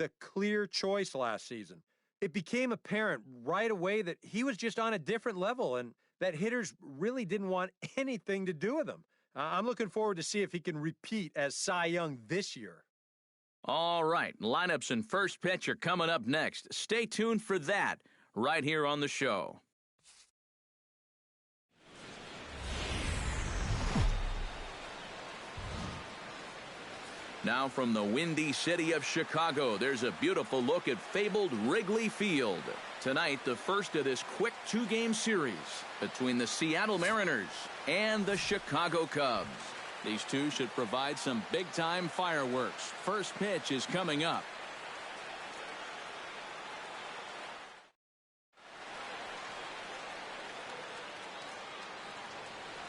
the clear choice last season. It became apparent right away that he was just on a different level and that hitters really didn't want anything to do with him. I'm looking forward to see if he can repeat as Cy Young this year. All right, lineups and first pitch are coming up next. Stay tuned for that right here on the show. Now from the windy city of Chicago, there's a beautiful look at fabled Wrigley Field. Tonight, the first of this quick two-game series between the Seattle Mariners and the Chicago Cubs. These two should provide some big-time fireworks. First pitch is coming up.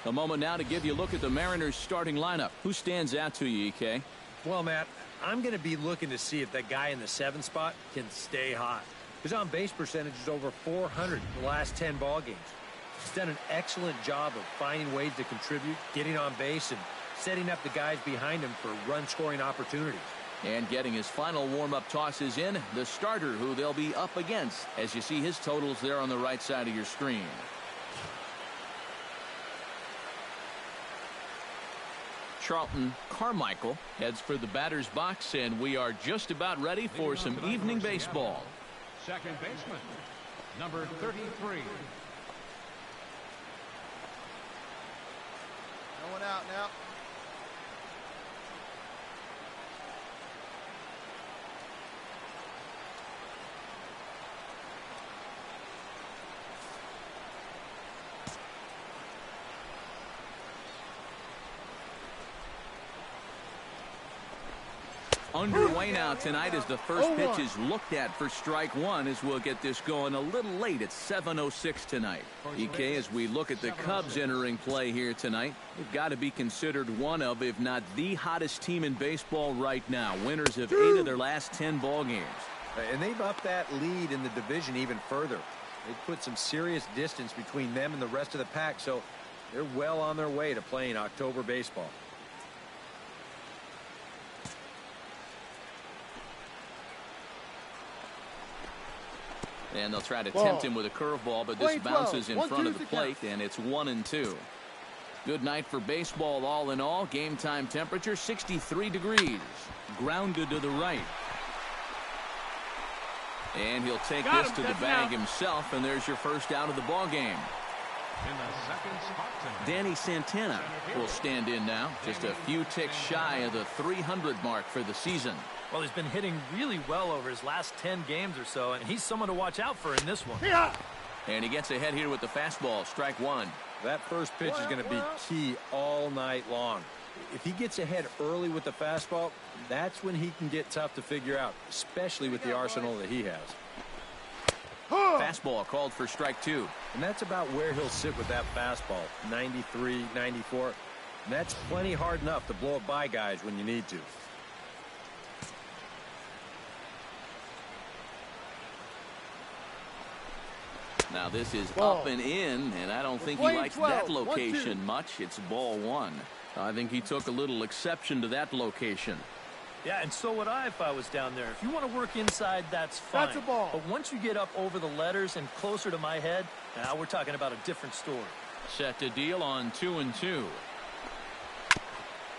A moment now to give you a look at the Mariners starting lineup. Who stands out to you, EK? Well, Matt, I'm going to be looking to see if that guy in the 7th spot can stay hot. His on-base percentage is over 400 in the last 10 ball games. He's done an excellent job of finding ways to contribute, getting on base, and setting up the guys behind him for run-scoring opportunities. And getting his final warm-up tosses in, the starter who they'll be up against, as you see his totals there on the right side of your screen. Charlton Carmichael heads for the batter's box, and we are just about ready for some evening baseball. Second baseman, number 33. No one out now. Underway now tonight as the first pitch is looked at for strike one, as we'll get this going a little late at 7:06 tonight. EK, as we look at the Cubs entering play here tonight, they've got to be considered one of, if not the hottest team in baseball right now. Winners of 8 of their last 10 ball games. And they've upped that lead in the division even further. They've put some serious distance between them and the rest of the pack, so they're well on their way to playing October baseball. And they'll try to tempt him with a curveball, but this bounces in front of the plate, and it's 1-2. Good night for baseball all in all. Game time temperature 63 degrees. Grounded to the right. And he'll take this to the bag himself, and there's your first out of the ball game. In the second spot tonight, Danny Santana will stand in now, just a few ticks shy of the 300 mark for the season. Well, he's been hitting really well over his last 10 games or so, and he's someone to watch out for in this one. And he gets ahead here with the fastball, strike one. That first pitch is going to be key all night long. If he gets ahead early with the fastball, that's when he can get tough to figure out, especially with the arsenal that he has. Fastball called for strike two. And that's about where he'll sit with that fastball, 93, 94. And that's plenty hard enough to blow it by guys when you need to. Now this is up and in, and I don't think he likes that location much. It's ball one. I think he took a little exception to that location. Yeah, and so would I if I was down there. If you want to work inside, that's fine. That's a ball. But once you get up over the letters and closer to my head, now we're talking about a different story. Set to deal on 2-2.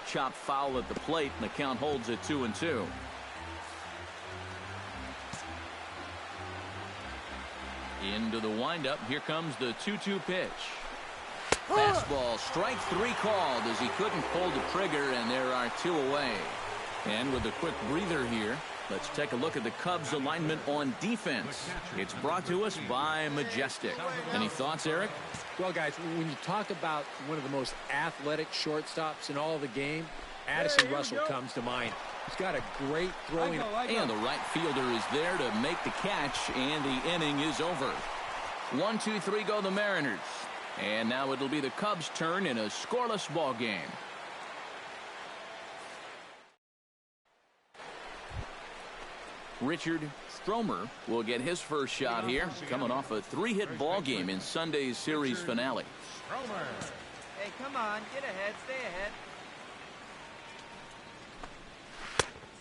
Chop foul at the plate, and the count holds at 2-2. Into the windup. Here comes the 2-2 pitch. Fastball, strike three called as he couldn't pull the trigger, and there are two away. And with a quick breather here, let's take a look at the Cubs alignment on defense. It's brought to us by Majestic. Any thoughts, Eric? Well, guys, when you talk about one of the most athletic shortstops in all of the game, Addison Russell comes to mind. He's got a great throwing. And the right fielder is there to make the catch, and the inning is over. 1-2-3 go the Mariners. And now it'll be the Cubs' turn in a scoreless ball game. Richard Stromer will get his first shot here, coming off a 3-hit ball game in Sunday's series finale. Hey, come on, get ahead, stay ahead.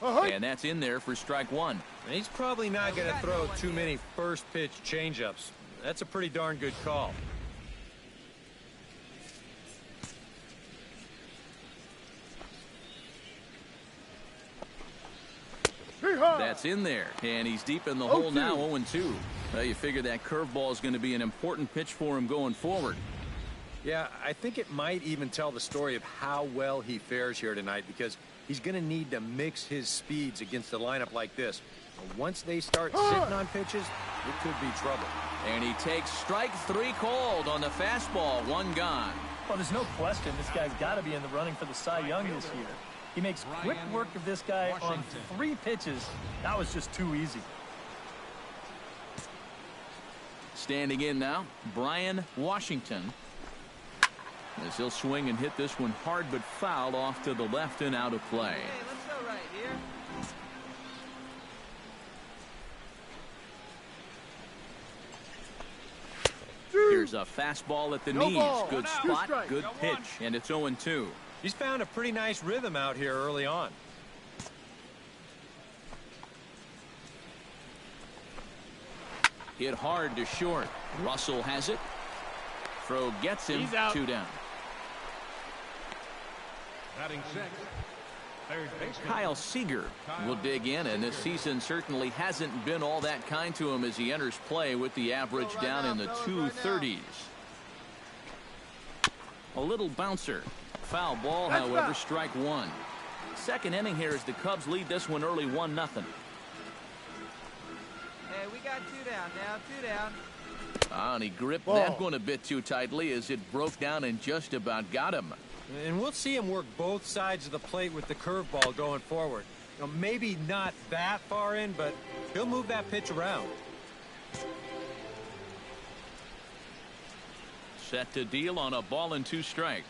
And that's in there for strike one. And he's probably not going to throw too many first pitch changeups. That's a pretty darn good call. That's in there, and he's deep in the hole now, 0-2. Well, you figure that curveball is going to be an important pitch for him going forward. Yeah, I think it might even tell the story of how well he fares here tonight, because he's going to need to mix his speeds against a lineup like this. Once they start sitting on pitches, it could be trouble. And he takes strike three called on the fastball, one gone. Well, there's no question this guy's got to be in the running for the Cy Young this year. He makes quick work of this guy on 3 pitches. That was just too easy. Standing in now, Brian Washington. As he'll swing and hit this one hard but foul off to the left and out of play. Hey, let's go right here. Here's a fastball at the knees. Good spot, good pitch, and it's 0-2. He's found a pretty nice rhythm out here early on. Hit hard to short. Russell has it. Throw gets him. 2 down. Batting sixth, third baseman Kyle Seager will dig in, and this season certainly hasn't been all that kind to him as he enters play with the average down in the 230s. A little bouncer. Foul ball, however, strike one. Second inning here as the Cubs lead this one early 1-0. Hey, we got 2 down now, 2 down. And he gripped that one a bit too tightly as it broke down and just about got him. And we'll see him work both sides of the plate with the curveball going forward. You know, maybe not that far in, but he'll move that pitch around. Set to deal on a ball and 2 strikes.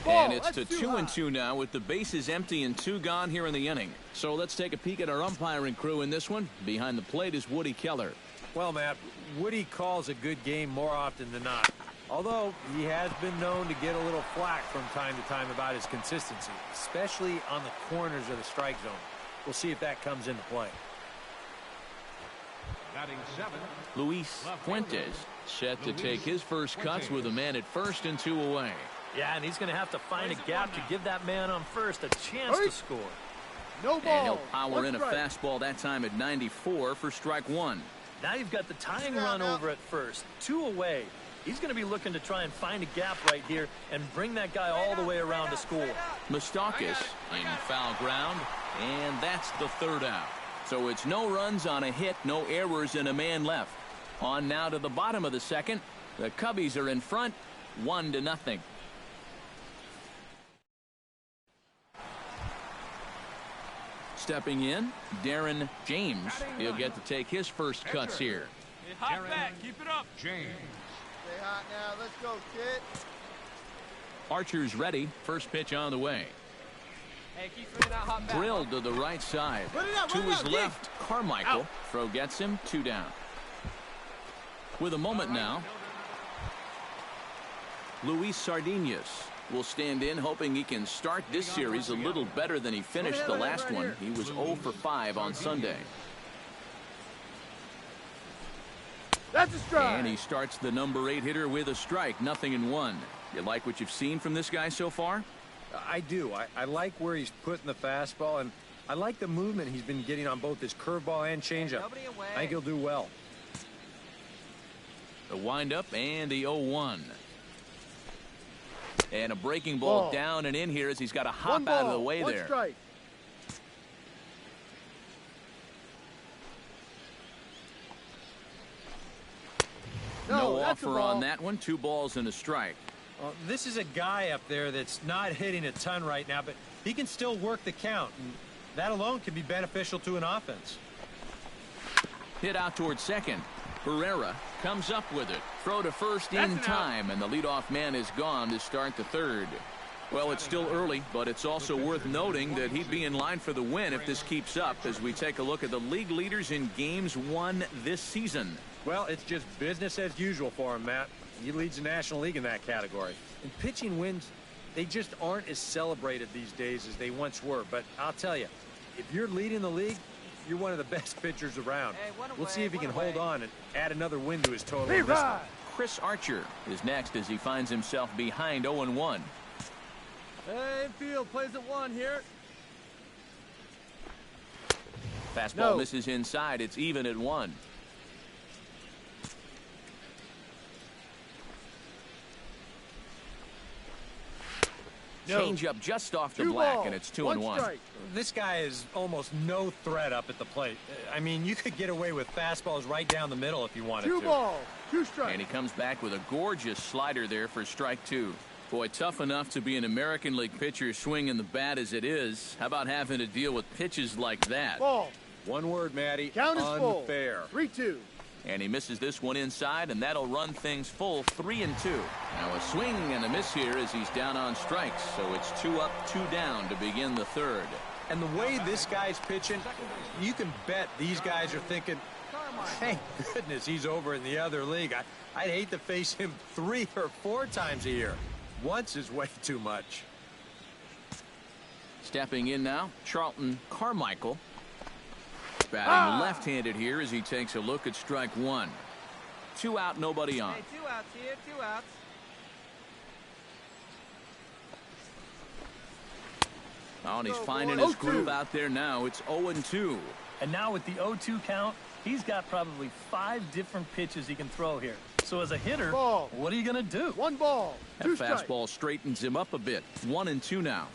And it's to 2-2 now with the bases empty and 2 gone here in the inning. So let's take a peek at our umpiring crew in this one. Behind the plate is Woody Keller. Well, Matt, Woody calls a good game more often than not. Although he has been known to get a little flack from time to time about his consistency, especially on the corners of the strike zone. We'll see if that comes into play. batting seventh, Luis Fuentes set to take his first cuts with a man at first and 2 away. Yeah, and he's going to have to find a gap to give that man on first a chance to score. No ball. And he'll power in a fastball that time at 94 for strike one. Now you've got the tying run over at first. 2 away. He's going to be looking to try and find a gap right here and bring that guy all the way around to score. Moustakas in foul ground, and that's the 3rd out. So it's no runs on a hit, no errors, and a man left. On now to the bottom of the 2nd. The Cubbies are in front, 1-0. Stepping in, Darren James. He'll get to take his first cuts here. Hop back. Keep it up. James. Stay hot now. Let's go, kid. Archer's ready. First pitch on the way. Hey, keep bringing that hot back. Drilled to the right side. To his left, Carmichael. Throw gets him. 2 down. With a moment now, Luis Sardinas will stand in, hoping he can start this series a little better than he finished the last one. He was 0 for 5 on Sunday. That's a strike. And he starts the number 8 hitter with a strike, 0-1. You like what you've seen from this guy so far? I do. I like where he's putting the fastball, and I like the movement he's been getting on both his curveball and changeup. I think he'll do well. The windup and the 0-1. And a breaking ball down and in here as he's got to hop out of the way there. Strike. No offer on that one. 2 balls and a strike. Well, this is a guy up there that's not hitting a ton right now, but he can still work the count. And that alone can be beneficial to an offense. Hit out towards second. Herrera comes up with it. Throw to first in time, and the leadoff man is gone to start the 3rd. Well, it's still early, but it's also worth noting that he'd be in line for the win if this keeps up as we take a look at the league leaders in games won this season. Well, it's just business as usual for him, Matt. He leads the National League in that category. And pitching wins they just aren't as celebrated these days as they once were. But I'll tell you, if you're leading the league, you're one of the best pitchers around. Hey, We'll see if he can hold on and add another win to his total. Hey, in this one. right. Chris Archer is next as he finds himself behind 0-1. Hey, field plays at 1 here. Fastball No. misses inside. It's even at 1. No. Change up just off the 2 black, balls, and it's 2-1. 1 strike. This guy is almost no threat up at the plate. I mean, you could get away with fastballs right down the middle if you wanted 2 to. balls, 2 strikes. And he comes back with a gorgeous slider there for strike 2. Boy, tough enough to be an American League pitcher swinging the bat as it is. How about having to deal with pitches like that? Ball. One word, Matty. Count is full. Unfair. 3-2. And he misses this one inside, and that'll run things full 3-2. Now a swing and a miss here as he's down on strikes. So it's 2 up, 2 down to begin the third. And the way this guy's pitching, you can bet these guys are thinking, thank goodness he's over in the other league. I'd hate to face him 3 or 4 times a year. Once is way too much. Stepping in now, Charlton Carmichael. Batting left-handed here as he takes a look at strike 1. 2 out, nobody on. Hey, 2 outs here, 2 outs. Oh, and he's Go, finding boy. his 0-2. groove out there now. It's 0-2. And now with the 0-2 count, he's got probably 5 different pitches he can throw here. So as a hitter, Ball. what are you going to do? 1 ball, That 2 strikes. fastball straightens him up a bit. 1-2 now.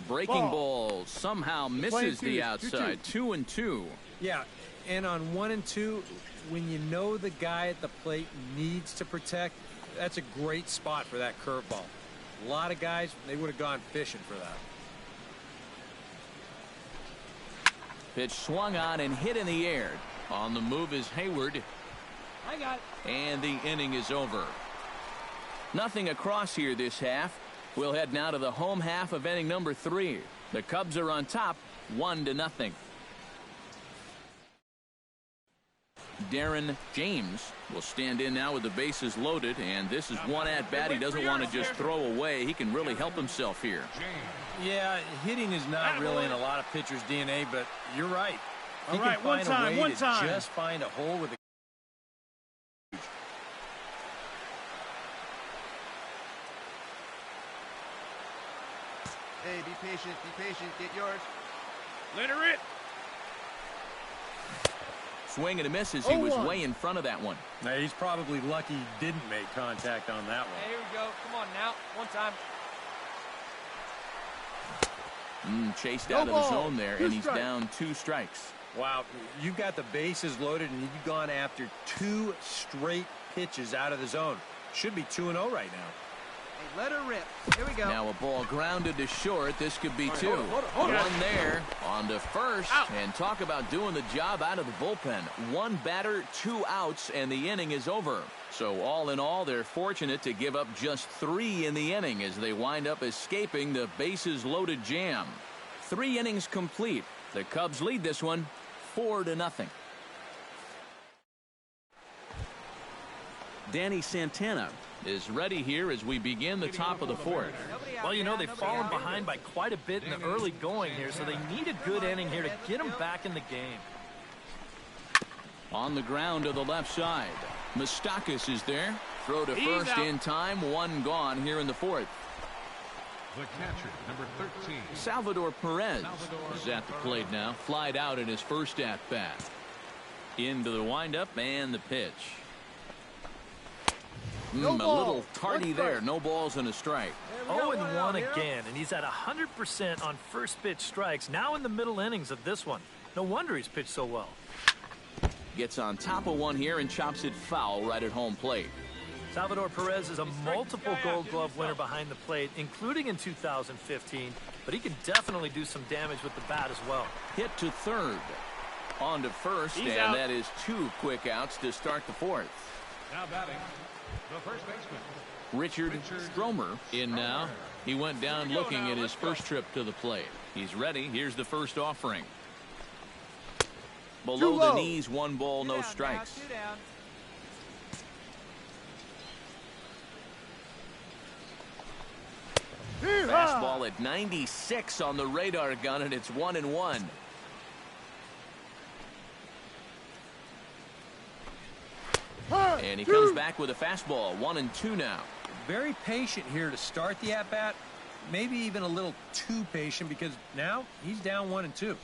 Breaking ball somehow misses playing the twos, outside. 2-2. Yeah, and on 1 and 2, when you know the guy at the plate needs to protect, that's a great spot for that curveball. A lot of guys, they would have gone fishing for that. Pitch swung on and hit in the air. On the move is Hayward. I got it. And the inning is over. Nothing across here this half. We'll head now to the home half of inning number 3. The Cubs are on top, 1-0. Darren James will stand in now with the bases loaded, and this is one at bat he doesn't want to just throw away. He can really help himself here. Yeah, hitting is not really in a lot of pitchers' DNA, but you're right. He All can right, one find time, a way one to time. just find a hole with a Hey, be patient, get yours. Let her hit. Swing and a miss as he was 0-1. way in front of that one. Now, he's probably lucky he didn't make contact on that one. Hey, here we go. Come on now. 1 time. Chased No out of the ball. zone there, 2 and he's strikes. down 2 strikes. Wow, you've got the bases loaded, and you've gone after 2 straight pitches out of the zone. Should be 2-0 right now. Hey, let her rip. Here we go. Now a ball grounded to short. This could be 2. hold on. One there on to first. And talk about doing the job out of the bullpen. 1 batter, 2 outs, and the inning is over. So all in all, they're fortunate to give up just 3 in the inning as they wind up escaping the bases loaded jam. 3 innings complete. The Cubs lead this one 4-0. Danny Santana is ready here as we begin the top of the 4th. Well, you know, they've fallen behind by quite a bit in the early going here, so they need a good inning here to get them back in the game. On the ground to the left side. Moustakas is there. Throw to first in time. 1 gone here in the 4th. The catcher, number 13. Salvador Perez is at the plate now. Flied out in his first at-bat. Into the windup and the pitch. A little tardy there. No balls and a strike. 0-1 again, and he's at 100% on first pitch strikes, now in the middle innings of this one. No wonder he's pitched so well. Gets on top of one here and chops it foul right at home plate. Salvador Perez is a multiple Gold Glove winner behind the plate, including in 2015, but he can definitely do some damage with the bat as well. Hit to third. On to first, and that is 2 quick outs to start the 4th. Now batting, the first baseman. Richard Stromer in now. He went down looking at his first trip to the plate. He's ready. Here's the first offering. Below the knees, 1 ball, no strikes. Fastball at 96 on the radar gun, and it's 1-1. And he comes back with a fastball, 1-2 now. Very patient here to start the at-bat. Maybe even a little too patient because now he's down 1-2.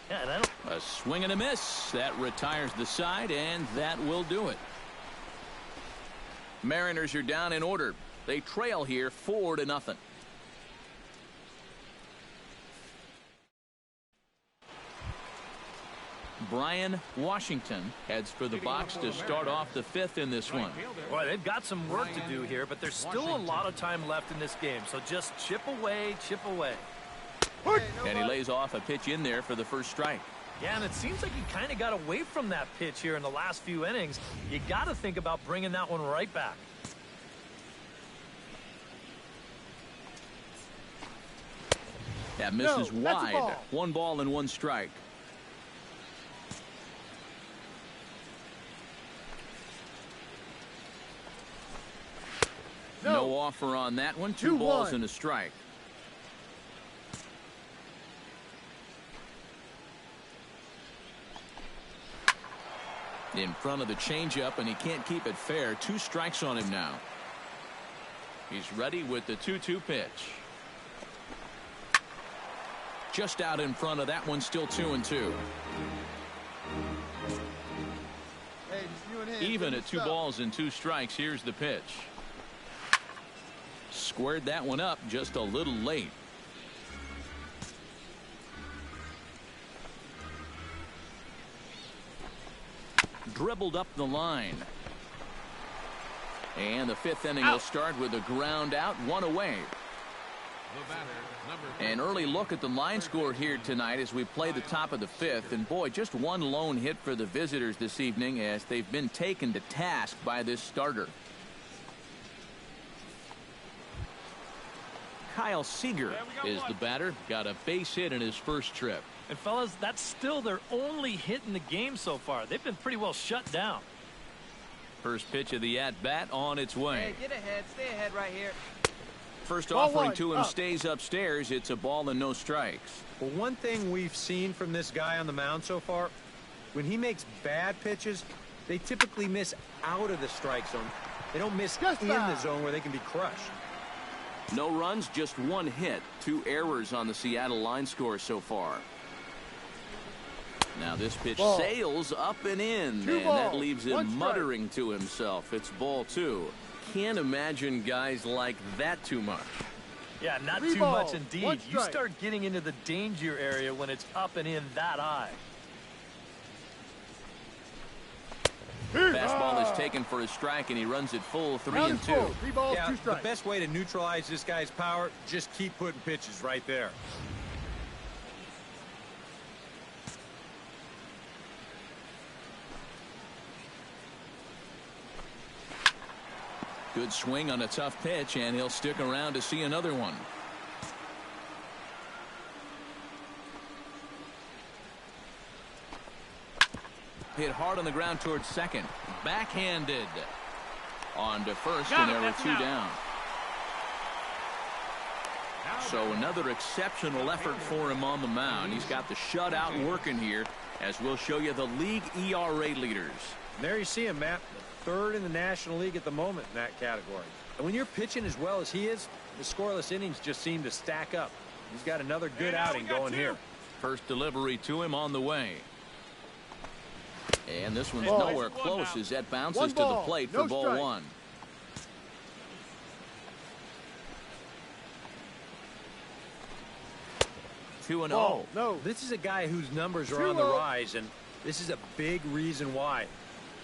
Yeah, A swing and a miss. That retires the side, and that will do it. Mariners are down in order. They trail here 4-0. Brian Washington heads for the box to start off the fifth in this one. Boy, they've got some work to do here, but there's still a lot of time left in this game. So just chip away, chip away. And he lays off a pitch in there for the first strike. Yeah, and it seems like he kind of got away from that pitch here in the last few innings. You got to think about bringing that one right back. That misses wide. 1 ball and 1 strike. No offer on that one. 2 balls and a strike. In front of the changeup, and he can't keep it fair. 2 strikes on him now. He's ready with the 2-2 pitch. Just out in front of that one, still 2-2. Even at 2 balls and 2 strikes, here's the pitch. Squared that one up just a little late. Dribbled up the line. And the 5th inning will start with a ground out, 1 away. An early look at the line score here tonight as we play the top of the 5th. And boy, just 1 lone hit for the visitors this evening as they've been taken to task by this starter. Kyle Seager is the batter. Got a base hit in his first trip. And fellas, that's still their only hit in the game so far. They've been pretty well shut down. First pitch of the at-bat on its way. Hey, get ahead. Stay ahead right here. First offering to him stays upstairs. It's a ball and no strikes. Well, one thing we've seen from this guy on the mound so far, when he makes bad pitches, they typically miss out of the strike zone. They don't miss in the zone where they can be crushed. No runs, just 1 hit. 2 errors on the Seattle line score so far. Now this pitch sails up and in, and that leaves him muttering to himself. It's ball 2. Can't imagine guys like that too much. Yeah, not too much indeed. You start getting into the danger area when it's up and in that high. Fastball is taken for a strike, and he runs it full 3-2. 3 balls, 2 strikes. The best way to neutralize this guy's power, just keep putting pitches right there. Good swing on a tough pitch, and he'll stick around to see another one. Hit hard on the ground towards second. Backhanded. On to first, and there were 2 down. So another exceptional effort for him on the mound. He's got the shutout working here, as we'll show you the league ERA leaders. And there you see him, Matt. 3rd in the National League at the moment in that category. And when you're pitching as well as he is, the scoreless innings just seem to stack up. He's got another good outing going here. First delivery to him on the way. And this one's nowhere close as that bounces to the plate for ball 1. Two and oh. This is a guy whose numbers are on the rise, and this is a big reason why.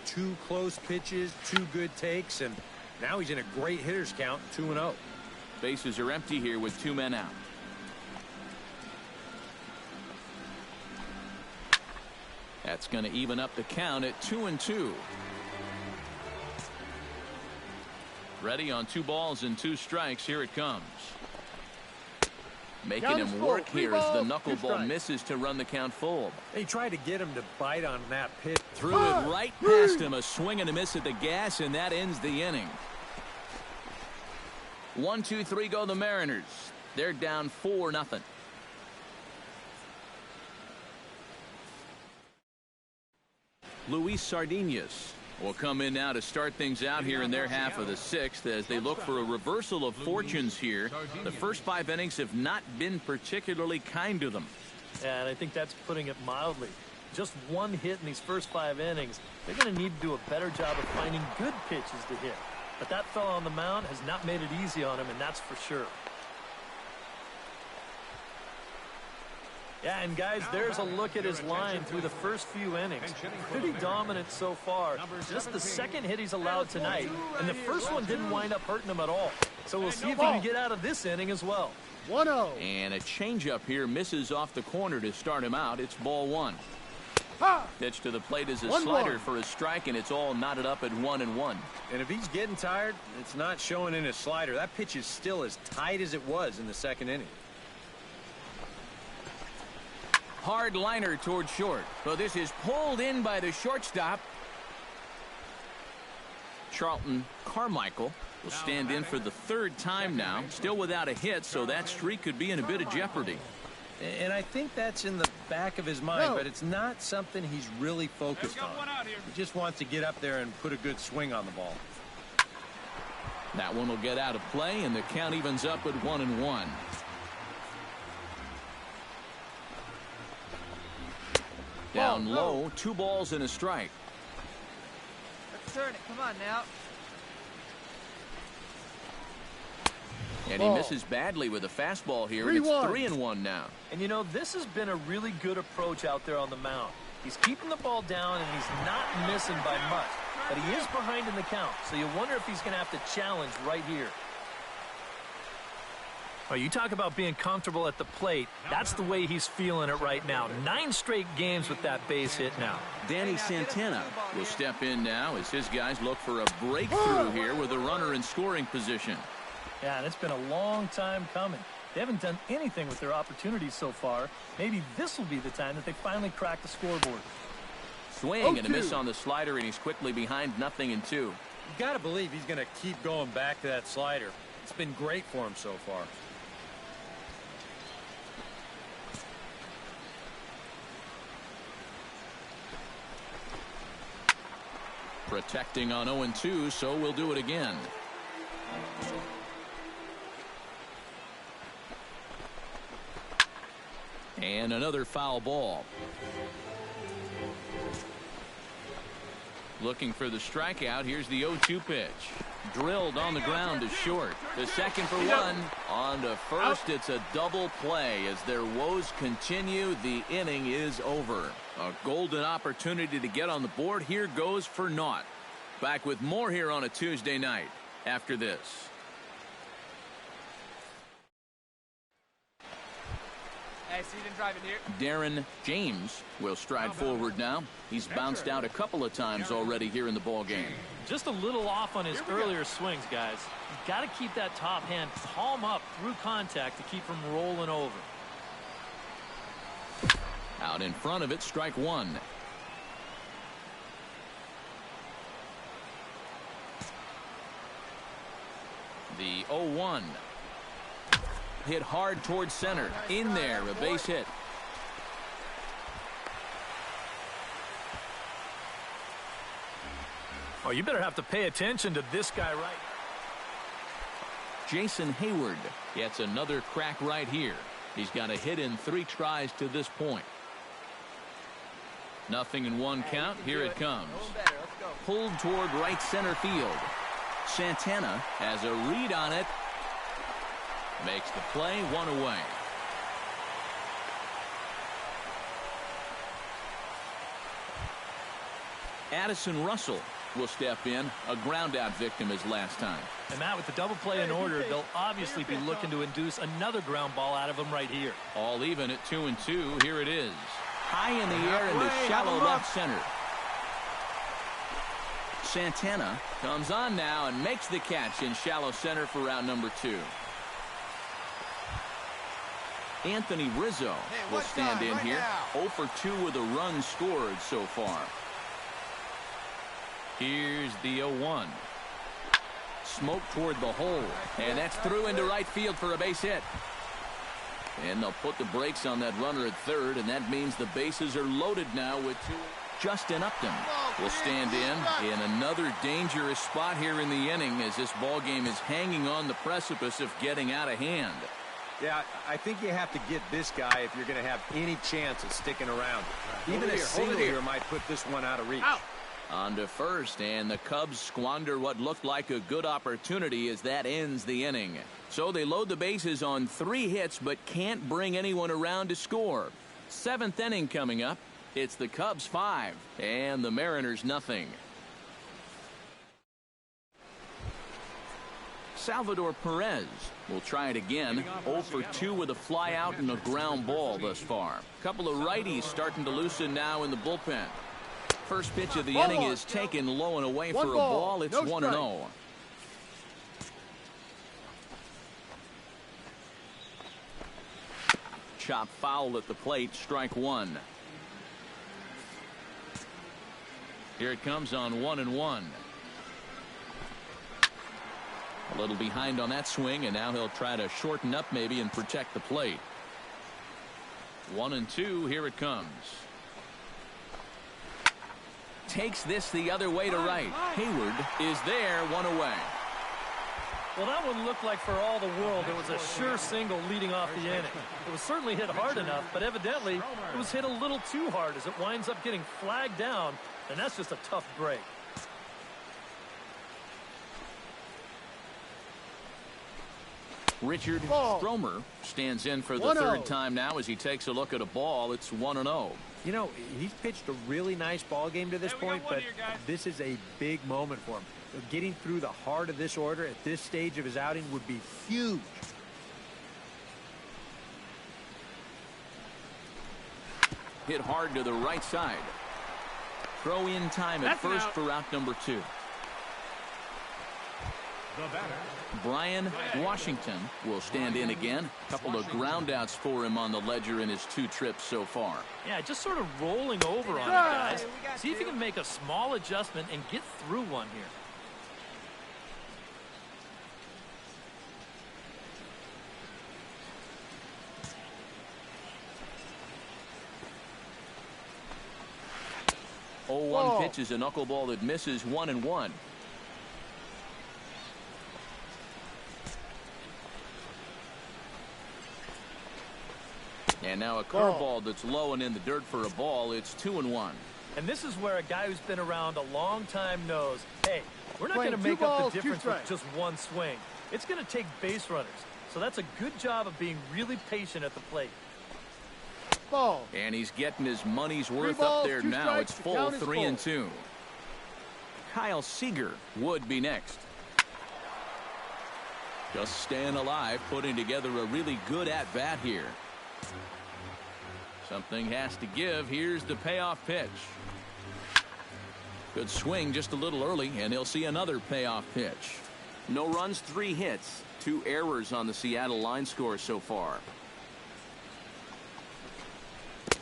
2 close pitches, 2 good takes, and now he's in a great hitter's count, 2-0. Bases are empty here with 2 men out. That's going to even up the count at 2-2. Ready on 2 balls and 2 strikes. Here it comes. Making him work here as the knuckleball misses to run the count full. They tried to get him to bite on that pitch. Threw it right past him. A swing and a miss at the gas, and that ends the inning. 1-2-3 go the Mariners. They're down 4-0. Luis Sardinas will come in now to start things out here in their half of the sixth as they look for a reversal of fortunes here. The first 5 innings have not been particularly kind to them. Yeah, and I think that's putting it mildly. Just 1 hit in these first 5 innings. They're going to need to do a better job of finding good pitches to hit. But that fella on the mound has not made it easy on him, and that's for sure. Yeah, and guys, there's a look at his line through the first few innings. Pretty dominant so far. Just the second hit he's allowed tonight, and the first one didn't wind up hurting him at all. So we'll see if he can get out of this inning as well. 1-0. And a changeup here misses off the corner to start him out. It's ball 1. Pitch to the plate is a slider for a strike, and it's all knotted up at 1-1. And if he's getting tired, it's not showing in his slider. That pitch is still as tight as it was in the second inning. Hard liner toward short. Well, this is pulled in by the shortstop. Charlton Carmichael will stand in for the 3rd time now. Still without a hit, so that streak could be in a bit of jeopardy. And I think that's in the back of his mind, but it's not something he's really focused on. He just wants to get up there and put a good swing on the ball. That one will get out of play, and the count evens up at 1-1. Down low, 2 balls and a strike. Let's turn it. Come on now. And he misses badly with a fastball here, and it's 3-1 now. And you know, this has been a really good approach out there on the mound. He's keeping the ball down, and he's not missing by much. But he is behind in the count, so you wonder if he's going to have to challenge right here. Well, you talk about being comfortable at the plate. That's the way he's feeling it right now. 9 straight games with that base hit now. Danny Santana will step in now as his guys look for a breakthrough here with a runner in scoring position. Yeah, and it's been a long time coming. They haven't done anything with their opportunities so far. Maybe this will be the time that they finally crack the scoreboard. Swing and a miss on the slider, and he's quickly behind 0-2. You got to believe he's going to keep going back to that slider. It's been great for him so far. Protecting on 0-2, so we'll do it again. And another foul ball. Looking for the strikeout. Here's the 0-2 pitch. Drilled on the ground to short. The second for 1. On to first. It's a double play as their woes continue. The inning is over. A golden opportunity to get on the board. Here goes for naught. Back with more here on a Tuesday night after this. Hey, see them driving here. Darren James will stride forward now. He's bounced out a couple of times already here in the ball game. Just a little off on his earlier swings, guys. You've got to keep that top hand palm up through contact to keep from rolling over. Out in front of it, strike 1. The 0-1. Hit hard towards center. In there, a base hit. Oh, you better have to pay attention to this guy right. Jason Hayward gets another crack right here. He's got a hit in 3 tries to this point. 0-1 count. Here it comes. Pulled toward right center field. Santana has a read on it. Makes the play, 1 away. Addison Russell will step in. A ground out victim as last time. And Matt, with the double play in order, they'll obviously be looking to induce another ground ball out of him right here. All even at 2-2. Here it is. High in the air into shallow left center. Santana comes on now and makes the catch in shallow center for round number 2. Anthony Rizzo will stand in here. 0 for 2 with a run scored so far. Here's the 0-1. Smoke toward the hole, and that's through into right field for a base hit. And they'll put the brakes on that runner at third, and that means the bases are loaded now with two. Justin Upton will stand in another dangerous spot here in the inning as this ball game is hanging on the precipice of getting out of hand. Yeah, I think you have to get this guy if you're going to have any chance of sticking around. Even a single here might put this one out of reach. On to first, and the Cubs squander what looked like a good opportunity as that ends the inning. So they load the bases on 3 hits but can't bring anyone around to score. 7th inning coming up. It's the Cubs 5 and the Mariners nothing. Salvador Perez will try it again. 0 for 2 with a fly out and a ground ball thus far. Couple of righties starting to loosen now in the bullpen. First pitch of the inning is taken low and away for a ball. It's 1-0. Chop foul at the plate, strike 1. Here it comes on 1-1. A little behind on that swing, and now he'll try to shorten up maybe and protect the plate. 1-2, here it comes. Takes this the other way to right. Hayward is there, 1 away. Well, that one looked like for all the world it was a sure single leading off the inning. It was certainly hit hard enough, but evidently it was hit a little too hard as it winds up getting flagged down, and that's just a tough break. Richard Stromer stands in for the third time now as he takes a look at a ball. It's 1-0. You know, he's pitched a really nice ball game to this point, but this is a big moment for him. Getting through the heart of this order at this stage of his outing would be huge. Hit hard to the right side. Throw in time at first for out number 2. Brian Washington will stand in again. A couple of groundouts for him on the ledger in his 2 trips so far. Yeah, just sort of rolling over on it, guys. See if he can make a small adjustment and get through one here. One pitch is a knuckleball that misses 1-1. And now a curveball that's low and in the dirt for a ball. It's 2-1. And this is where a guy who's been around a long time knows, hey, we're not going to make up the difference with just one swing. It's going to take base runners. So that's a good job of being really patient at the plate. And he's getting his money's worth up there now. It's full 3-2. Kyle Seager would be next. Just staying alive, putting together a really good at-bat here. Something has to give. Here's the payoff pitch. Good swing just a little early, and he'll see another payoff pitch. No runs, 3 hits, 2 errors on the Seattle line score so far.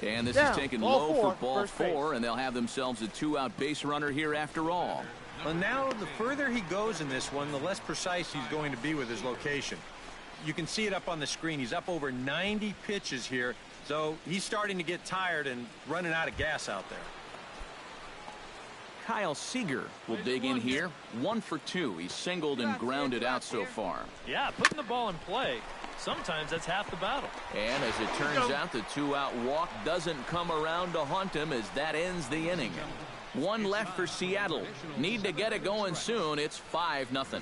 And this is taken low for ball 4, and they'll have themselves a 2-out base runner here after all. Well, now the further he goes in this one, the less precise he's going to be with his location. You can see it up on the screen. He's up over 90 pitches here, so he's starting to get tired and running out of gas out there. Kyle Seager will dig in here. 1 for 2. He's singled and grounded out so far. Yeah, putting the ball in play. Sometimes that's half the battle. And as it turns out, the 2-out walk doesn't come around to haunt him as that ends the inning. 1 left for Seattle. Need to get it going soon. It's 5-0.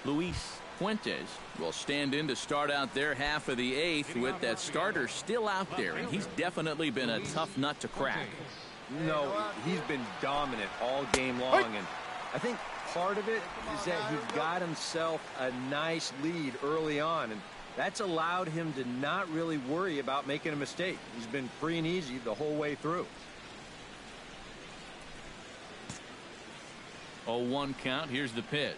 Luis Fuentes will stand in to start out their half of the 8th with that starter still out there, and he's definitely been a tough nut to crack. No, he's been dominant all game long, and I think part of it is that he got himself a nice lead early on, and that's allowed him to not really worry about making a mistake. He's been free and easy the whole way through. 0-1 count. Here's the pitch.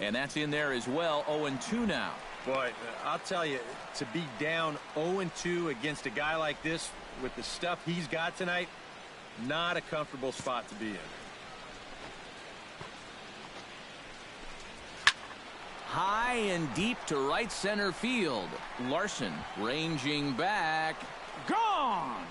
And that's in there as well. 0-2 now. Boy, I'll tell you, to be down 0-2 against a guy like this with the stuff he's got tonight, not a comfortable spot to be in. high and deep to right center field. Larson ranging back. Gone!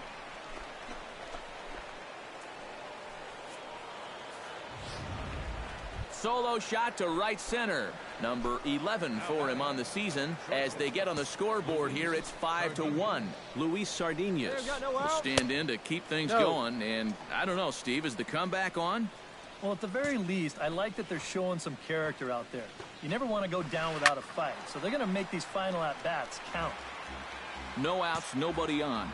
Solo shot to right center. Number 11 for him on the season. As they get on the scoreboard here, it's 5-1. Luis Sardinas will stand in to keep things going. And I don't know, Steve, is the comeback on? Well, at the very least, I like that they're showing some character out there. You never want to go down without a fight, so they're going to make these final at-bats count. No outs, nobody on.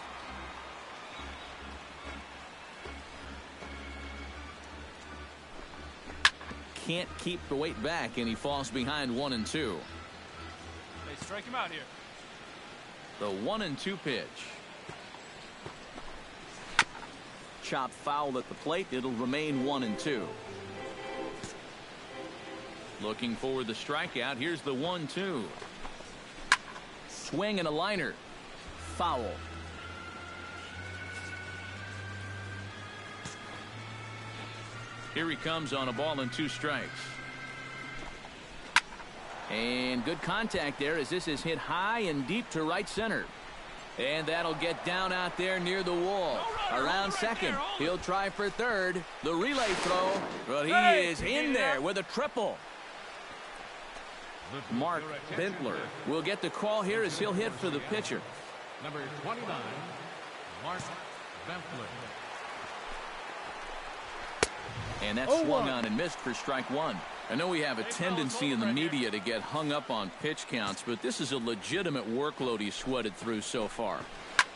Can't keep the weight back, and he falls behind 1-2. They strike him out here. The 1-2 pitch. Chop foul at the plate. It'll remain 1-2. Looking for the strikeout. Here's the 1-2. Swing and a liner. Foul. Here he comes on a ball and 2 strikes. And good contact there as this is hit high and deep to right center. And that'll get down out there near the wall. Around second. He'll try for third. The relay throw. But he is in there with a triple. Mark Bentler will get the call here as he'll hit for the pitcher. Number 29, Mark Bentler. And that swung on and missed for strike 1. I know we have a tendency in the media to get hung up on pitch counts, but this is a legitimate workload he's sweated through so far.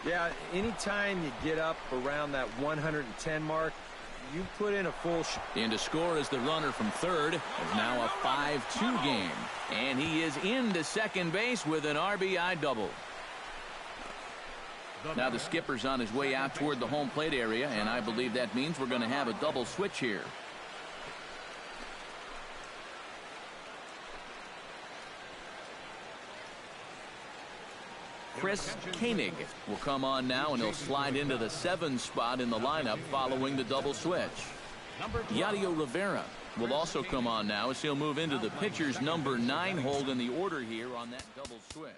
Yeah, anytime you get up around that 110 mark, you put in a full shot. And to score is the runner from third. It's now a 5-2 game. And he is into second base with an RBI double. Now the skipper's on his way out toward the home plate area, and I believe that means we're going to have a double switch here. Chris Koenig will come on now, and he'll slide into the 7 spot in the lineup following the double switch. Yadier Rivera will also come on now as he'll move into the pitcher's number 9 hold in the order here on that double switch.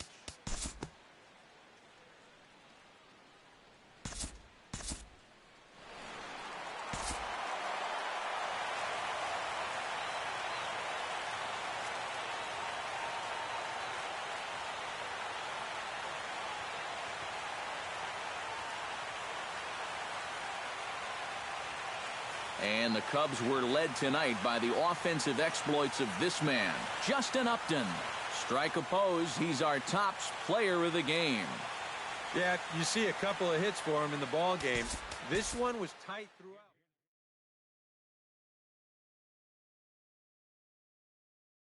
And the Cubs were led tonight by the offensive exploits of this man, Justin Upton. Strike opposed. He's our top player of the game. Yeah, you see a couple of hits for him in the ball game. This one was tight throughout.